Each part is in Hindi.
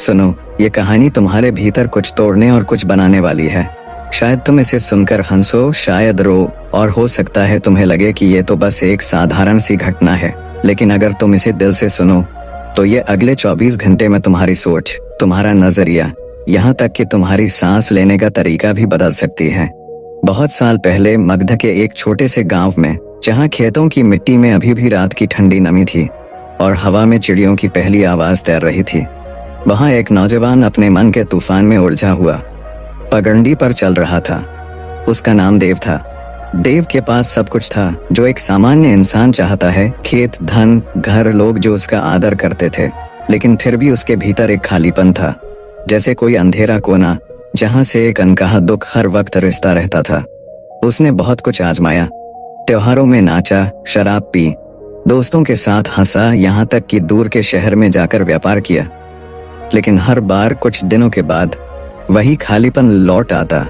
सुनो, ये कहानी तुम्हारे भीतर कुछ तोड़ने और कुछ बनाने वाली है। शायद तुम इसे सुनकर हंसो, शायद रो, और हो सकता है तुम्हें लगे कि ये तो बस एक साधारण सी घटना है। लेकिन अगर तुम इसे दिल से सुनो तो ये अगले 24 घंटे में तुम्हारी सोच, तुम्हारा नजरिया, यहाँ तक कि तुम्हारी सांस लेने का तरीका भी बदल सकती है। बहुत साल पहले मगध के एक छोटे से गांव में, जहाँ खेतों की मिट्टी में अभी भी रात की ठंडी नमी थी और हवा में चिड़ियों की पहली आवाज तैर रही थी, वहाँ एक नौजवान अपने मन के तूफान में उलझा हुआ पगडंडी पर चल रहा था। उसका नाम देव था। देव के पास सब कुछ था जो एक सामान्य इंसान चाहता है, खेत, धन, घर, लोग जो उसका आदर करते थे। लेकिन फिर भी उसके भीतर एक खालीपन था, जैसे कोई अंधेरा कोना जहां से एक अनकहा दुख हर वक्त रिश्ता रहता था। उसने बहुत कुछ आजमाया, त्योहारों में नाचा, शराब पी, दोस्तों के साथ हंसा, यहाँ तक कि दूर के शहर में जाकर व्यापार किया। लेकिन हर बार कुछ दिनों के बाद वही खालीपन लौट आता।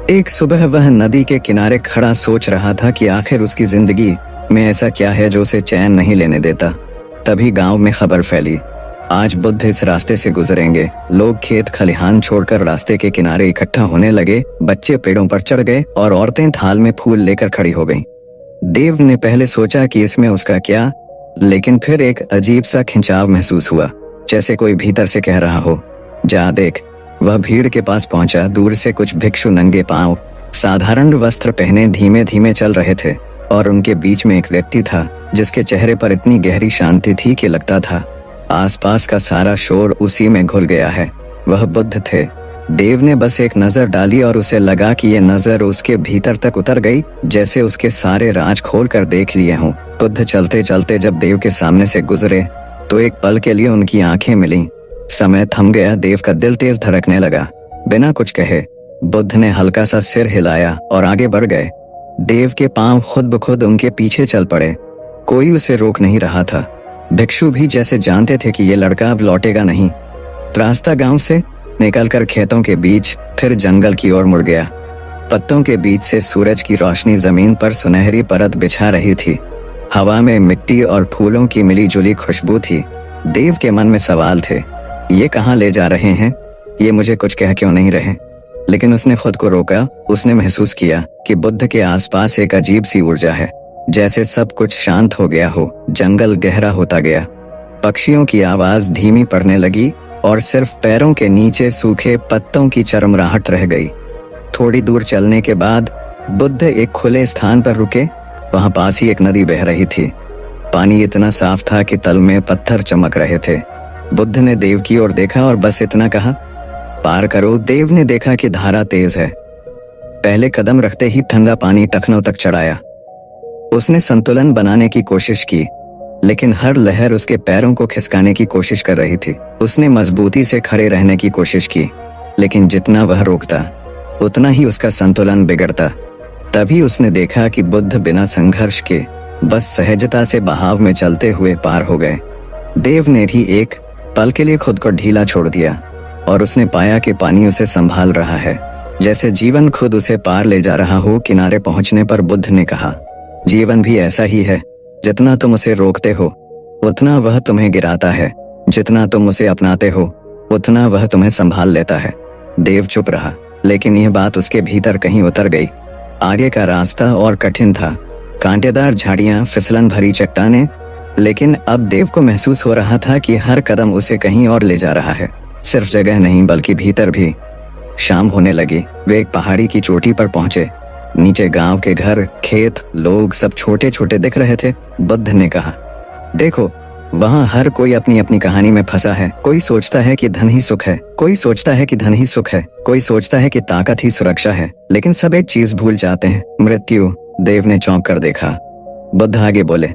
एक सुबह वह नदी के किनारे खड़ा सोच रहा था कि आखिर उसकी जिंदगी में ऐसा क्या है जो उसे चैन नहीं लेने देता। तभी गांव में खबर फैली, आज बुद्ध इस रास्ते से गुजरेंगे। लोग खेत खलिहान छोड़कर रास्ते के किनारे इकट्ठा होने लगे, बच्चे पेड़ों पर चढ़ गए और औरतें थाल में फूल लेकर खड़ी हो गईं। देव ने पहले सोचा कि इसमें उसका क्या, लेकिन फिर एक अजीब सा खिंचाव महसूस हुआ, जैसे कोई भीतर से कह रहा हो, जा देख। वह भीड़ के पास पहुंचा। दूर से कुछ भिक्षु नंगे पांव, साधारण वस्त्र पहने धीमे धीमे चल रहे थे और उनके बीच में एक व्यक्ति था जिसके चेहरे पर इतनी गहरी शांति थी कि लगता था आसपास का सारा शोर उसी में घुल गया है। वह बुद्ध थे। देव ने बस एक नजर डाली और उसे लगा कि यह नजर उसके भीतर तक उतर गई, जैसे उसके सारे राज खोल कर देख लिए हों। बुद्ध चलते चलते जब देव के सामने से गुजरे तो एक पल के लिए उनकी आंखें मिलीं। समय थम गया। देव का दिल तेज धड़कने लगा। बिना कुछ कहे बुद्ध ने हल्का सा सिर हिलाया और आगे बढ़ गए। देव के पांव खुद ब खुद उनके पीछे चल पड़े। कोई उसे रोक नहीं रहा था। भिक्षु भी जैसे जानते थे कि ये लड़का अब लौटेगा नहीं। रास्ता गांव से निकलकर खेतों के बीच, फिर जंगल की ओर मुड़ गया। पत्तों के बीच से सूरज की रोशनी जमीन पर सुनहरी परत बिछा रही थी। हवा में मिट्टी और फूलों की मिली जुली खुशबू थी। देव के मन में सवाल थे, ये कहाँ ले जा रहे हैं? ये मुझे कुछ कह क्यों नहीं रहे? लेकिन उसने खुद को रोका। उसने महसूस किया कि बुद्ध के आसपास एक अजीब सी ऊर्जा है, जैसे सब कुछ शांत हो गया हो। जंगल गहरा होता गया, पक्षियों की आवाज धीमी पड़ने लगी और सिर्फ पैरों के नीचे सूखे पत्तों की चरमराहट रह गई। थोड़ी दूर चलने के बाद बुद्ध एक खुले स्थान पर रुके। वहां पास ही एक नदी बह रही थी। पानी इतना साफ था कि तल में पत्थर चमक रहे थे। बुद्ध ने देव की ओर देखा और बस इतना कहा, पार करो। देव ने देखा कि धारा तेज है। पहले कदम रखते ही ठंडा पानी टखनों तक चढ़ाया। उसने संतुलन बनाने की कोशिश की, लेकिन हर लहर उसके पैरों को खिसकाने की कोशिश कर रही थी। उसने मजबूती से खड़े रहने की कोशिश की, लेकिन जितना वह रोकता उतना ही उसका संतुलन बिगड़ता। तभी उसने देखा कि बुद्ध बिना संघर्ष के बस सहजता से बहाव में चलते हुए पार हो गए। देव ने भी एक पल के लिए खुद को ढीला छोड़ दिया और उसने पाया कि पानी उसे संभाल रहा है, जैसे जीवन खुद उसे पार ले जा रहा हो। किनारे पहुंचने पर बुद्ध ने कहा, जीवन भी ऐसा ही है। जितना तुम उसे रोकते हो उतना वह तुम्हें गिराता है, जितना तुम उसे अपनाते हो उतना वह तुम्हें संभाल लेता है। देव चुप रहा, लेकिन यह बात उसके भीतर कहीं उतर गई। आगे का रास्ता और कठिन था, कांटेदार झाड़ियां, फिसलन भरी चट्टानें, लेकिन अब देव को महसूस हो रहा था कि हर कदम उसे कहीं और ले जा रहा है। सिर्फ जगह नहीं बल्कि भीतर भी। शाम होने लगी। वे एक पहाड़ी की चोटी पर पहुंचे। नीचे गांव के घर, खेत, लोग सब छोटे छोटे दिख रहे थे। बुद्ध ने कहा, देखो, वहाँ हर कोई अपनी अपनी कहानी में फंसा है। कोई सोचता है कि धन ही सुख है, कोई सोचता है कि धन ही सुख है, कोई सोचता है कि ताकत ही सुरक्षा है, लेकिन सब एक चीज भूल जाते हैं, मृत्यु। देव ने चौंक कर देखा। बुद्ध आगे बोले,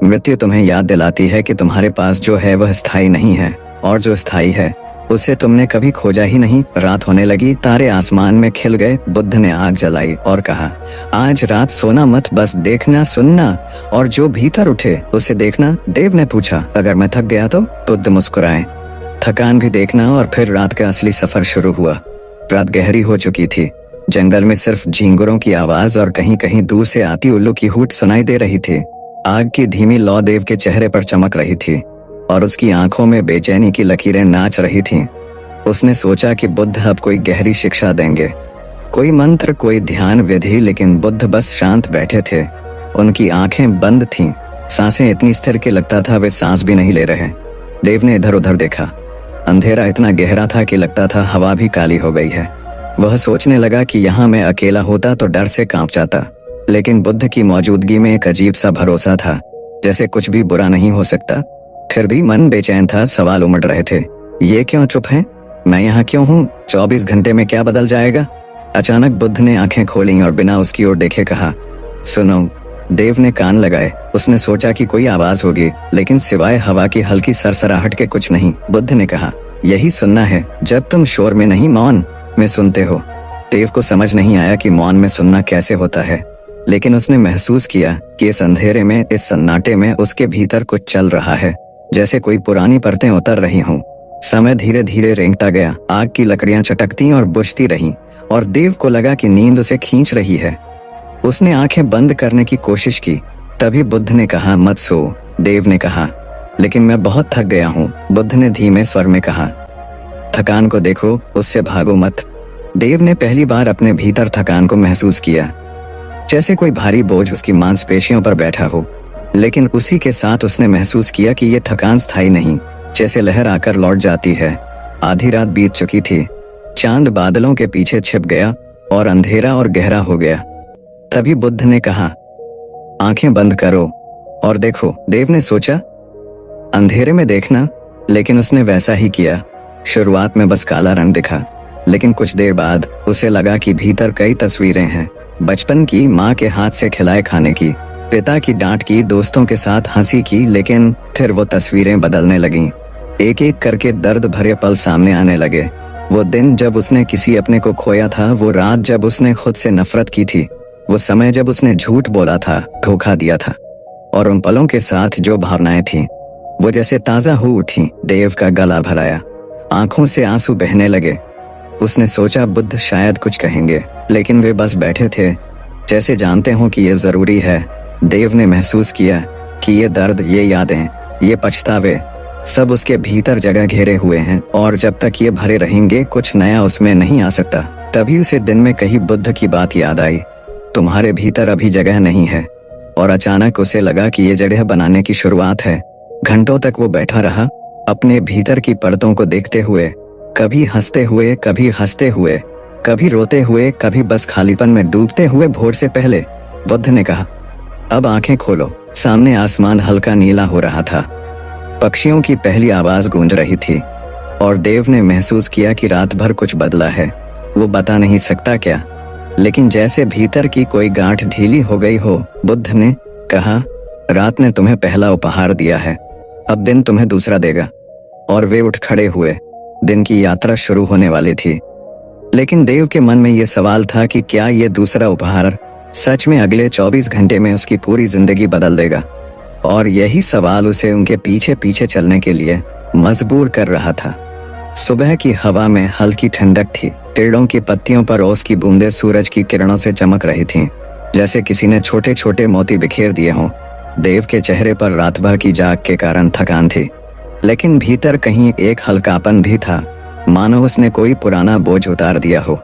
मृत्यु तुम्हें याद दिलाती है कि तुम्हारे पास जो है वह स्थायी नहीं है, और जो स्थायी है उसे तुमने कभी खोजा ही नहीं। रात होने लगी, तारे आसमान में खिल गए। बुद्ध ने आग जलाई और कहा, आज रात सोना मत, बस देखना, सुनना और जो भीतर उठे उसे देखना। देव ने पूछा, अगर मैं थक गया तो? बुद्ध मुस्कुराए, थकान भी देखना। और फिर रात का असली सफर शुरू हुआ। रात गहरी हो चुकी थी। जंगल में सिर्फ झींगुरों की आवाज और कहीं कहीं दूर से आती उल्लू की हूट सुनाई दे रही थी। आग की धीमी लौ देव के चेहरे पर चमक रही थी और उसकी आंखों में बेचैनी की लकीरें नाच रही थीं। उसने सोचा कि बुद्ध अब कोई गहरी शिक्षा देंगे, कोई मंत्र, कोई ध्यान विधि, लेकिन बुद्ध बस शांत बैठे थे। उनकी आंखें बंद थीं, सांसें इतनी स्थिर कि लगता था वे सांस भी नहीं ले रहे। देव ने इधर उधर देखा। अंधेरा इतना गहरा था कि लगता था हवा भी काली हो गई है। वह सोचने लगा कि यहाँ मैं अकेला होता तो डर से कांप जाता, लेकिन बुद्ध की मौजूदगी में एक अजीब सा भरोसा था, जैसे कुछ भी बुरा नहीं हो सकता। फिर भी मन बेचैन था, सवाल उमड़ रहे थे। ये क्यों चुप है? मैं यहाँ क्यों हूँ? 24 घंटे में क्या बदल जाएगा? अचानक बुद्ध ने आंखें खोली और बिना उसकी ओर देखे कहा, सुनो। देव ने कान लगाए। उसने सोचा कि कोई आवाज होगी, लेकिन सिवाय हवा की हल्की सरसराहट के कुछ नहीं। बुद्ध ने कहा, यही सुनना है जब तुम शोर में नहीं, मौन में सुनते हो। देव को समझ नहीं आया कि मौन में सुनना कैसे होता है, लेकिन उसने महसूस किया कि इस अंधेरे में, इस सन्नाटे में उसके भीतर कुछ चल रहा है, जैसे कोई पुरानी परतें उतर रही हों। समय धीरे धीरे रेंगता गया। आग की लकड़ियां चटकती और बुझती रहीं, और देव को लगा कि नींद उसे खींच रही है। उसने आंखें बंद करने की कोशिश की। तभी बुद्ध ने कहा, मत सो। देव ने कहा, लेकिन मैं बहुत थक गया हूँ। बुद्ध ने धीमे स्वर में कहा, थकान को देखो, उससे भागो मत। देव ने पहली बार अपने भीतर थकान को महसूस किया, जैसे कोई भारी बोझ उसकी मांसपेशियों पर बैठा हो। लेकिन उसी के साथ उसने महसूस किया कि ये थकान स्थायी नहीं, जैसे लहर आकर लौट जाती है। आधी रात बीत चुकी थी। चांद बादलों के पीछे छिप गया और अंधेरा और गहरा हो गया। तभी बुद्ध ने कहा, आंखें बंद करो और देखो। देव ने सोचा, अंधेरे में देखना, लेकिन उसने वैसा ही किया। शुरुआत में बस काला रंग दिखा, लेकिन कुछ देर बाद उसे लगा कि भीतर कई तस्वीरें हैं। बचपन की, माँ के हाथ से खिलाए खाने की, पिता की डांट की, दोस्तों के साथ हंसी की। लेकिन फिर वो तस्वीरें बदलने लगीं। एक एक करके दर्द भरे पल सामने आने लगे। वो दिन जब उसने किसी अपने को खोया था, वो रात जब उसने खुद से नफरत की थी, वो समय जब उसने झूठ बोला था, धोखा दिया था, और उन पलों के साथ जो भावनाएं थीं, वो जैसे ताजा हो उठी। देव का गला भराया, आंखों से आंसू बहने लगे। उसने सोचा, बुद्ध शायद कुछ कहेंगे, लेकिन वे बस बैठे थे, जैसे जानते हों कि ये जरूरी है। देव ने महसूस किया कि ये दर्द, ये यादें, ये पछतावे सब उसके भीतर जगह घेरे हुए हैं, और जब तक ये भरे रहेंगे कुछ नया उसमें नहीं आ सकता। तभी उसे दिन में कही बुद्ध की बात याद आई, तुम्हारे भीतर अभी जगह नहीं है। और अचानक उसे लगा कि ये जगह बनाने की शुरुआत है। घंटों तक वो बैठा रहा, अपने भीतर की परतों को देखते हुए, कभी हंसते हुए, कभी हंसते हुए, कभी रोते हुए, कभी बस खालीपन में डूबते हुए। भोर से पहले बुद्ध ने कहा, अब आंखें खोलो। सामने आसमान हल्का नीला हो रहा था, पक्षियों की पहली आवाज गूंज रही थी, और देव ने महसूस किया कि रात भर कुछ बदला है। वो बता नहीं सकता क्या, लेकिन जैसे भीतर की कोई गांठ ढीली हो गई हो। बुद्ध ने कहा, रात ने तुम्हें पहला उपहार दिया है, अब दिन तुम्हें दूसरा देगा। और वे उठ खड़े हुए। दिन की यात्रा शुरू होने वाली थी, लेकिन देव के मन में ये सवाल था कि क्या ये दूसरा उपहार सच में अगले 24 घंटे में उसकी पूरी जिंदगी बदल देगा। और यही सवाल उसे उनके पीछे पीछे चलने के लिए मजबूर कर रहा था। सुबह की हवा में हल्की ठंडक थी। पेड़ों की पत्तियों पर ओस की बूंदें सूरज की किरणों से चमक रही थीं, जैसे किसी ने छोटे छोटे मोती बिखेर दिए हों। देव के चेहरे पर रात भर की जाग के कारण थकान थी, लेकिन भीतर कहीं एक हल्कापन भी था, मानो उसने कोई पुराना बोझ उतार दिया हो।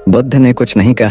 बुद्ध ने कुछ नहीं कहा,